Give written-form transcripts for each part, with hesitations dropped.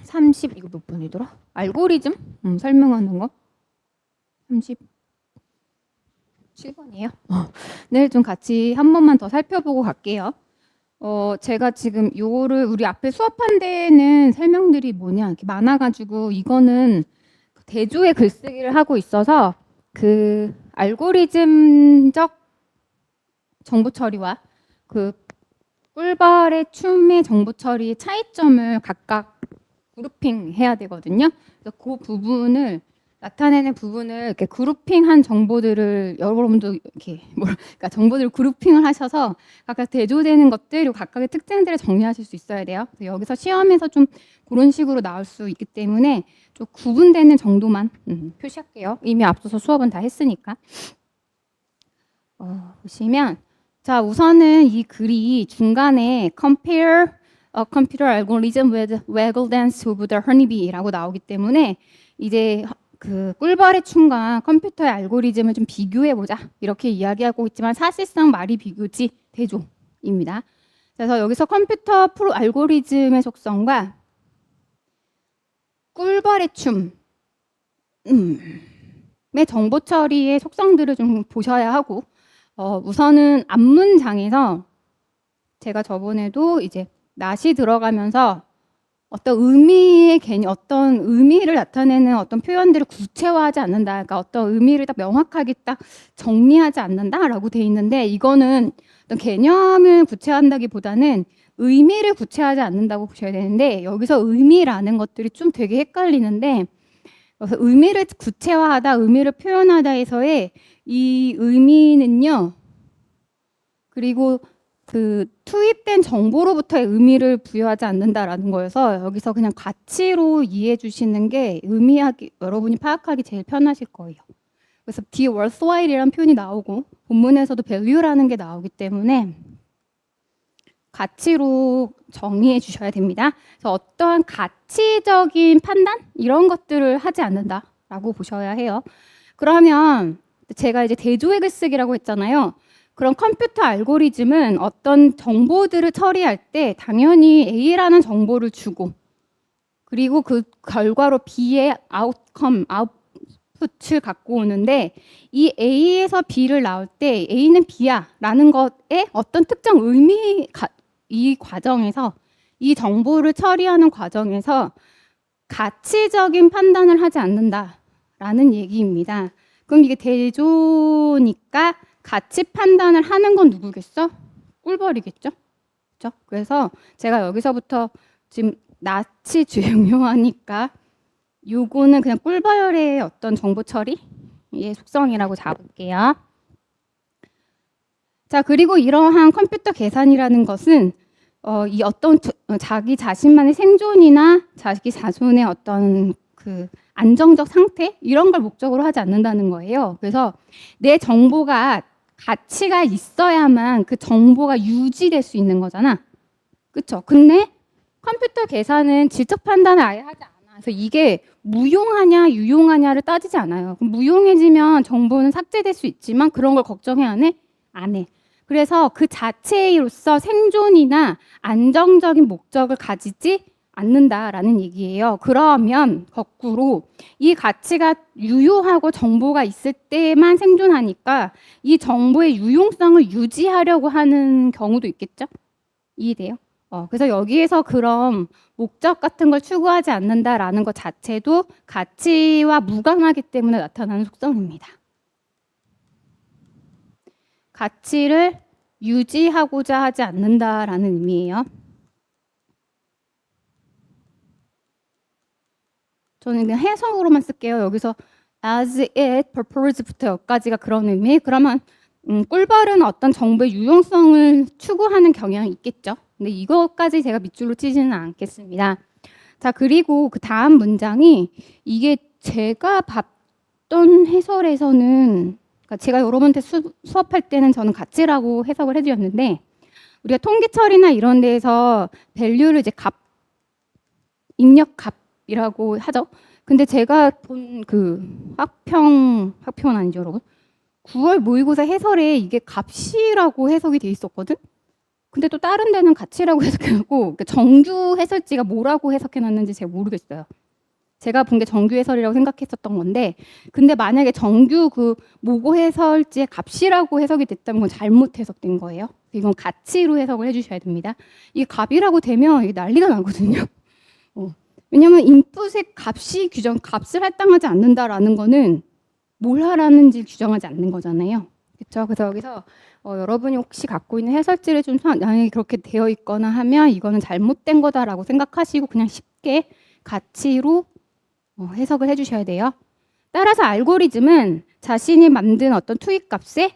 30 이거 몇 번이더라? 알고리즘 설명하는 거 37번이에요. 네, 좀 같이 한 번만 더 살펴보고 갈게요. 제가 지금 요거를 우리 앞에 수업한 데는 설명들이 뭐냐 이렇게 많아가지고 이거는 대조의 글쓰기를 하고 있어서 그 알고리즘적 정보 처리와 그 꿀벌의 춤의 정보 처리의 차이점을 각각 그룹핑 해야 되거든요. 그래서 그 부분을 나타내는 부분을 이렇게 그룹핑한 정보들을 여러분도 이렇게 그러니까 정보들을 그룹핑을 하셔서 각각 대조되는 것들 그리고 각각의 특징들을 정리하실 수 있어야 돼요. 그래서 여기서 시험에서 좀 그런 식으로 나올 수 있기 때문에 좀 구분되는 정도만 표시할게요. 이미 앞서서 수업은 다 했으니까. 보시면 자 우선은 이 글이 중간에 compare a computer algorithm with waggle dance of the honeybee라고 나오기 때문에 이제 그 꿀벌의 춤과 컴퓨터의 알고리즘을 좀 비교해보자 이렇게 이야기하고 있지만 사실상 말이 비교지 대조입니다. 그래서 여기서 컴퓨터 프로 알고리즘의 속성과 꿀벌의 춤의 정보 처리의 속성들을 좀 보셔야 하고 우선은 앞문장에서 제가 저번에도 이제 낫이 들어가면서 어떤 의미의 개념, 어떤 의미를 나타내는 어떤 표현들을 구체화하지 않는다. 그러니까 어떤 의미를 딱 명확하게 딱 정리하지 않는다라고 돼 있는데 이거는 어떤 개념을 구체화한다기보다는 의미를 구체화하지 않는다고 보셔야 되는데 여기서 의미라는 것들이 좀 되게 헷갈리는데 그래서 의미를 구체화하다, 의미를 표현하다에서의 이 의미는요. 그리고 그 투입된 정보로부터의 의미를 부여하지 않는다라는 거여서 여기서 그냥 가치로 이해해 주시는 게 의미하기 여러분이 파악하기 제일 편하실 거예요. 그래서 be worthwhile이라는 표현이 나오고 본문에서도 value라는 게 나오기 때문에 가치로 정의해 주셔야 됩니다. 그래서 어떠한 가치적인 판단 이런 것들을 하지 않는다라고 보셔야 해요. 그러면 제가 이제 대조의 글쓰기라고 했잖아요. 그런 컴퓨터 알고리즘은 어떤 정보들을 처리할 때 당연히 A라는 정보를 주고 그리고 그 결과로 B의 아웃풋을 갖고 오는데 이 A에서 B를 나올 때 A는 B야 라는 것에 어떤 특정 의미 이 과정에서 이 정보를 처리하는 과정에서 가치적인 판단을 하지 않는다라는 얘기입니다. 그럼 이게 대조니까 가치 판단을 하는 건 누구겠어? 꿀벌이겠죠? 그렇죠? 그래서 제가 여기서부터 지금 낯이 중요하니까 요거는 그냥 꿀벌의 어떤 정보 처리의 속성이라고 잡을게요. 자, 그리고 이러한 컴퓨터 계산이라는 것은 이 어떤 자기 자신만의 생존이나 자기 자손의 어떤 그 안정적 상태 이런 걸 목적으로 하지 않는다는 거예요. 그래서 내 정보가 가치가 있어야만 그 정보가 유지될 수 있는 거잖아. 그렇죠? 근데 컴퓨터 계산은 질적 판단을 아예 하지 않아. 그래서 이게 무용하냐 유용하냐를 따지지 않아요. 무용해지면 정보는 삭제될 수 있지만 그런 걸 걱정해 안 해? 안 해. 그래서 그 자체로서 생존이나 안정적인 목적을 가지지 않는다라는 얘기예요. 그러면 거꾸로 이 가치가 유효하고 정보가 있을 때만 생존하니까 이 정보의 유용성을 유지하려고 하는 경우도 있겠죠? 이해돼요? 그래서 여기에서 그런 목적 같은 걸 추구하지 않는다라는 것 자체도 가치와 무관하기 때문에 나타나는 속성입니다. 가치를 유지하고자 하지 않는다라는 의미예요. 저는 그냥 해석으로만 쓸게요. 여기서 as it purpose부터 여기까지가 그런 의미. 그러면 꿀벌은 어떤 정보의 유용성을 추구하는 경향이 있겠죠. 근데 이것까지 제가 밑줄로 치지는 않겠습니다. 자, 그리고 그 다음 문장이 이게 제가 봤던 해설에서는 그러니까 제가 여러분한테 수업할 때는 저는 가치라고 해석을 해드렸는데 우리가 통계 처리나 이런 데에서 밸류를 이제 입력 값이라고 하죠. 근데 제가 본 그 학평은 아니죠, 여러분. 9월 모의고사 해설에 이게 값이라고 해석이 돼 있었거든. 근데 또 다른 데는 가치라고 해석해놓고 정규 해설지가 뭐라고 해석해놨는지 제가 모르겠어요. 제가 본 게 정규 해설이라고 생각했었던 건데, 근데 만약에 정규 그 모고 해설지의 값이라고 해석이 됐다면 그건 잘못 해석된 거예요. 이건 가치로 해석을 해주셔야 됩니다. 이게 값이라고 되면 이게 난리가 나거든요. 왜냐면 인풋의 값이 값을 할당하지 않는다라는 거는 뭘 하라는지 규정하지 않는 거잖아요. 그렇죠? 그래서 여기서 여러분이 혹시 갖고 있는 해설지를 좀 만약에 그렇게 되어 있거나 하면 이거는 잘못된 거다라고 생각하시고 그냥 쉽게 가치로 해석을 해주셔야 돼요. 따라서 알고리즘은 자신이 만든 어떤 투입 값에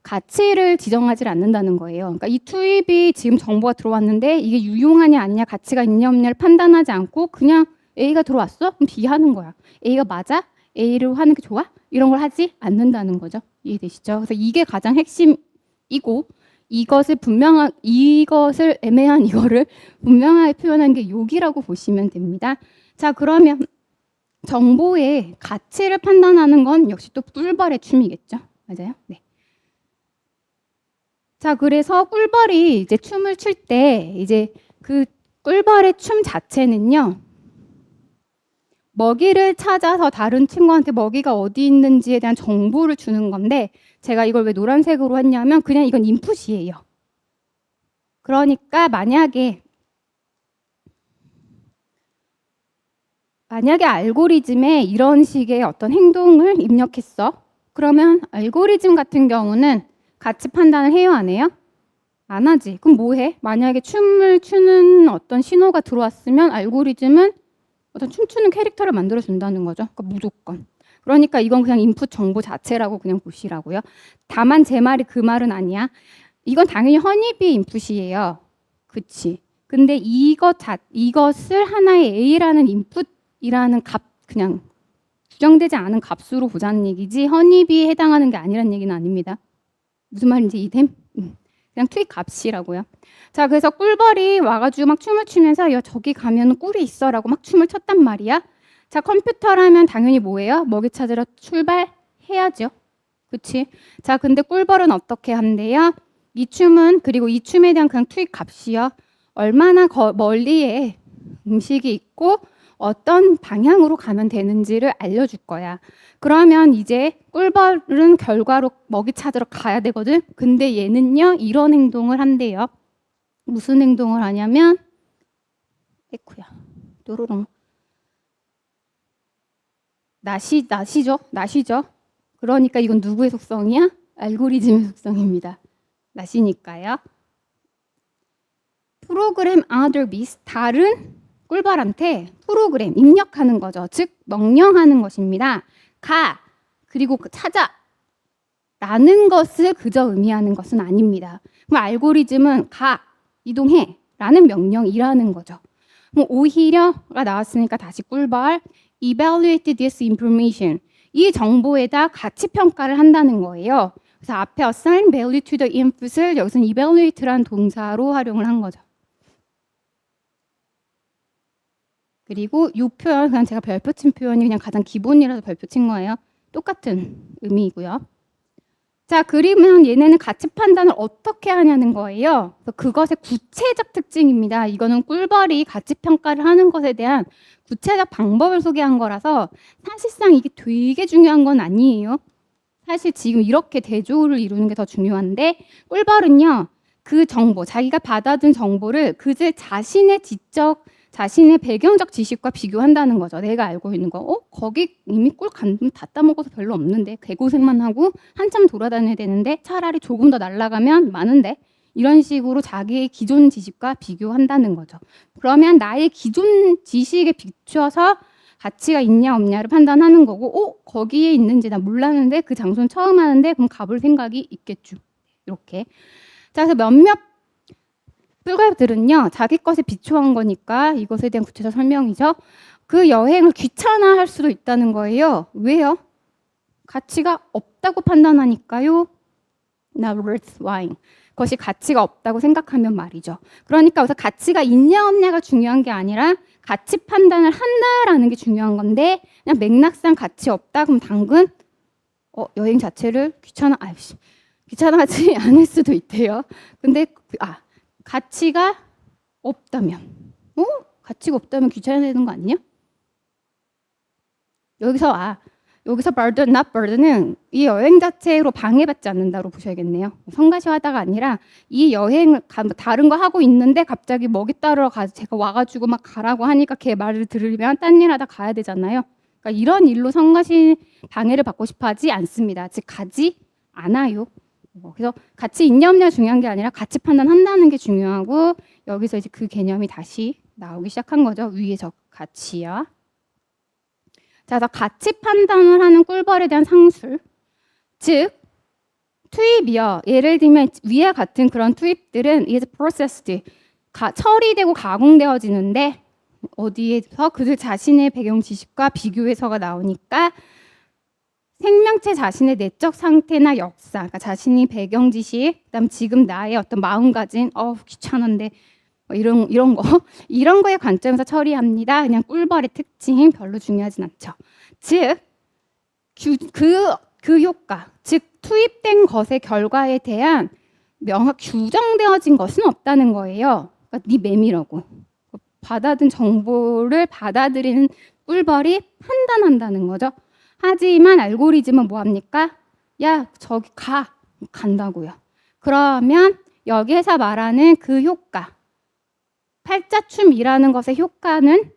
가치를 지정하지 않는다는 거예요. 그러니까 이 투입이 지금 정보가 들어왔는데 이게 유용하냐 아니냐, 가치가 있냐 없냐를 판단하지 않고 그냥 A가 들어왔어? 그럼 B 하는 거야. A가 맞아? A로 하는 게 좋아? 이런 걸 하지 않는다는 거죠. 이해되시죠? 그래서 이게 가장 핵심이고 이것을 애매한 이거를 분명하게 표현한 게 욕이라고 보시면 됩니다. 자, 그러면 정보의 가치를 판단하는 건 역시 또 꿀벌의 춤이겠죠. 맞아요? 네. 자, 그래서 꿀벌이 이제 춤을 출 때 이제 그 꿀벌의 춤 자체는요. 먹이를 찾아서 다른 친구한테 먹이가 어디 있는지에 대한 정보를 주는 건데 제가 이걸 왜 노란색으로 했냐면 그냥 이건 인풋이에요. 그러니까 만약에 알고리즘에 이런 식의 어떤 행동을 입력했어. 그러면 알고리즘 같은 경우는 가치 판단을 해요, 안 해요? 안 하지. 그럼 뭐 해? 만약에 춤을 추는 어떤 신호가 들어왔으면 알고리즘은 어떤 춤추는 캐릭터를 만들어 준다는 거죠. 그러니까 무조건. 그러니까 이건 그냥 인풋 정보 자체라고 그냥 보시라고요. 다만 제 말이 그 말은 아니야. 이건 당연히 허니비 인풋이에요. 그치? 근데 이것을 하나의 A라는 인풋이라는 값, 그냥 규정되지 않은 값으로 보자는 얘기지 허니비에 해당하는 게 아니란 얘기는 아닙니다. 무슨 말인지 이해됨? 그냥 투입 값이라고요. 자, 그래서 꿀벌이 와가지고 막 춤을 추면서 야, 저기 가면 꿀이 있어라고 막 춤을 췄단 말이야. 자, 컴퓨터라면 당연히 뭐예요? 먹이 찾으러 출발해야죠. 그치? 자, 근데 꿀벌은 어떻게 한대요? 이 춤은, 그리고 이 춤에 대한 그냥 투입 값이요. 얼마나 멀리에 음식이 있고 어떤 방향으로 가면 되는지를 알려줄 거야. 그러면 이제 꿀벌은 결과로 먹이 찾으러 가야 되거든. 근데 얘는요, 이런 행동을 한대요. 무슨 행동을 하냐면, 에쿠야, 또로롱. 낫이죠. 그러니까 이건 누구의 속성이야? 알고리즘의 속성입니다. 낫이니까요. 프로그램 other beast, 다른 꿀벌한테 프로그램 입력하는 거죠. 즉 명령하는 것입니다. 가 그리고 찾아 라는 것을 그저 의미하는 것은 아닙니다. 그럼 알고리즘은 가 이동해 라는 명령이라는 거죠. 그럼 오히려가 나왔으니까 다시 꿀벌 evaluate this information, 이 정보에다 가치 평가를 한다는 거예요. 그래서 앞에 assign value to the input을 여기서는 evaluate라는 동사로 활용을 한 거죠. 그리고 이 표현, 그냥 제가 별표 친 표현이 그냥 가장 기본이라서 별표 친 거예요. 똑같은 의미이고요. 자, 그러면 얘네는 가치 판단을 어떻게 하냐는 거예요. 그래서 그것의 구체적 특징입니다. 이거는 꿀벌이 가치 평가를 하는 것에 대한 구체적 방법을 소개한 거라서 사실상 이게 되게 중요한 건 아니에요. 사실 지금 이렇게 대조를 이루는 게 더 중요한데 꿀벌은요. 그 정보, 자기가 받아든 정보를 그들 자신의 배경적 지식과 비교한다는 거죠. 내가 알고 있는 거. 거기 이미 꿀 다 따먹어서 별로 없는데 개고생만 하고 한참 돌아다녀야 되는데 차라리 조금 더 날아가면 많은데 이런 식으로 자기의 기존 지식과 비교한다는 거죠. 그러면 나의 기존 지식에 비춰서 가치가 있냐 없냐를 판단하는 거고 거기에 있는지 나 몰랐는데 그 장소는 처음 하는데 그럼 가볼 생각이 있겠죠. 이렇게. 자, 그래서 몇몇 꿀벌들은요, 자기 것에 비추한 거니까 이것에 대한 구체적 설명이죠. 그 여행을 귀찮아할 수도 있다는 거예요. 왜요? 가치가 없다고 판단하니까요. Not worth while. 그것이 가치가 없다고 생각하면 말이죠. 그러니까 여기서 가치가 있냐 없냐가 중요한 게 아니라 가치 판단을 한다라는 게 중요한 건데 그냥 맥락상 가치 없다 그럼 당근 여행 자체를 귀찮아. 귀찮아하지 않을 수도 있대요. 근데 가치가 없다면, 가치가 없다면 귀찮아야 되는 거 아니냐? 여기서 burden, not burden은 이 여행 자체로 방해받지 않는다고 보셔야겠네요. 성가시하다가 아니라 이 여행을 다른 거 하고 있는데 갑자기 먹이 따르러 제가 와가지고 막 가라고 하니까 걔 말을 들으면 딴 일 하다 가야 되잖아요. 그러니까 이런 일로 성가시 방해를 받고 싶어하지 않습니다. 즉 가지 않아요. 그래서 가치 있냐 없냐 중요한 게 아니라 가치 판단한다는 게 중요하고 여기서 이제 그 개념이 다시 나오기 시작한 거죠. 위의 적 가치야. 자, 그래서 가치 판단을 하는 꿀벌에 대한 상술, 즉 투입이요. 예를 들면 위와 같은 그런 투입들은 is processed, 처리되고 가공되어지는데 어디에서 그들 자신의 배경 지식과 비교해서가 나오니까 생명체 자신의 내적 상태나 역사, 그러니까 자신이 배경 지식, 그다음 지금 나의 어떤 마음가짐, 귀찮은데 이런 거의 관점에서 처리합니다. 그냥 꿀벌의 특징 별로 중요하진 않죠. 즉 그 효과, 즉 투입된 것의 결과에 대한 명확 규정되어진 것은 없다는 거예요. 그러니까 네 맴이라고 받아든 정보를 받아들이는 꿀벌이 판단한다는 거죠. 하지만 알고리즘은 뭐합니까? 야, 저기 간다고요. 그러면 여기에서 말하는 그 효과, 팔자춤이라는 것의 효과는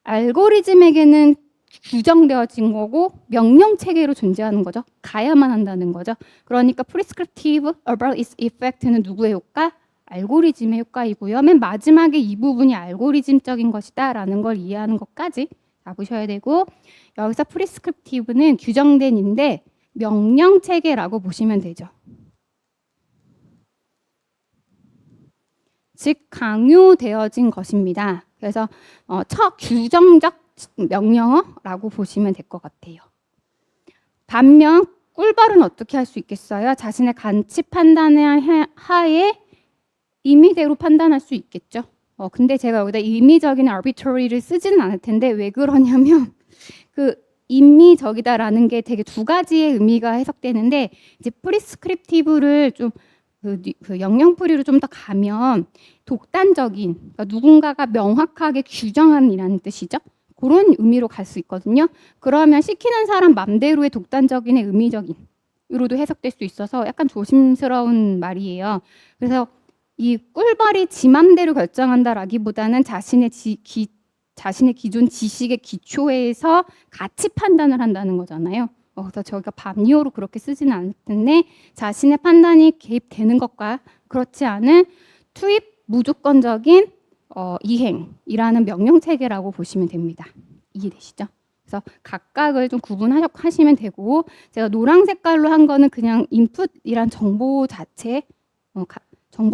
알고리즘에게는 규정되어진 거고 명령 체계로 존재하는 거죠. 가야만 한다는 거죠. 그러니까 prescriptive about its effect는 누구의 효과? 알고리즘의 효과이고요. 맨 마지막에 이 부분이 알고리즘적인 것이다라는 걸 이해하는 것까지 잡으셔야 되고 여기서 prescriptive는 규정된인데 명령 체계라고 보시면 되죠. 즉 강요되어진 것입니다. 그래서 규정적 명령어라고 보시면 될 것 같아요. 반면 꿀벌은 어떻게 할 수 있겠어요? 자신의 가치 판단의 하에 임의대로 판단할 수 있겠죠. 근데 제가 여기다 임의적인 arbitrary를 쓰지는 않을 텐데 왜 그러냐면 그 임의적이다라는 게 되게 두 가지의 의미가 해석되는데 이제 prescriptive를 좀 그 영영풀이로 좀 더 가면 독단적인, 그러니까 누군가가 명확하게 규정한이라는 뜻이죠. 그런 의미로 갈 수 있거든요. 그러면 시키는 사람 맘대로의 독단적인의 의미적인으로도 해석될 수 있어서 약간 조심스러운 말이에요. 그래서 이 꿀벌이 지 맘대로 결정한다라기보다는 자신의 기존 지식의 기초에서 가치 판단을 한다는 거잖아요. 그래서 저희가 밤이어로 그렇게 쓰지는 않을 텐데 자신의 판단이 개입되는 것과 그렇지 않은 투입 무조건적인 이행이라는 명령 체계라고 보시면 됩니다. 이해되시죠? 그래서 각각을 좀 구분하시면 되고 제가 노란 색깔로 한 거는 그냥 인풋이란 정보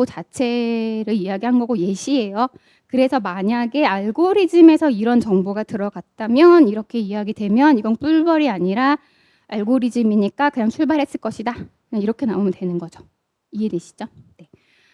자체를 이야기한 거고 예시예요. 그래서 만약에 알고리즘에서 이런 정보가 들어갔다면 이렇게 이야기되면 이건 꿀벌이 아니라 알고리즘이니까 그냥 출발했을 것이다. 그냥 이렇게 나오면 되는 거죠. 이해되시죠? 네.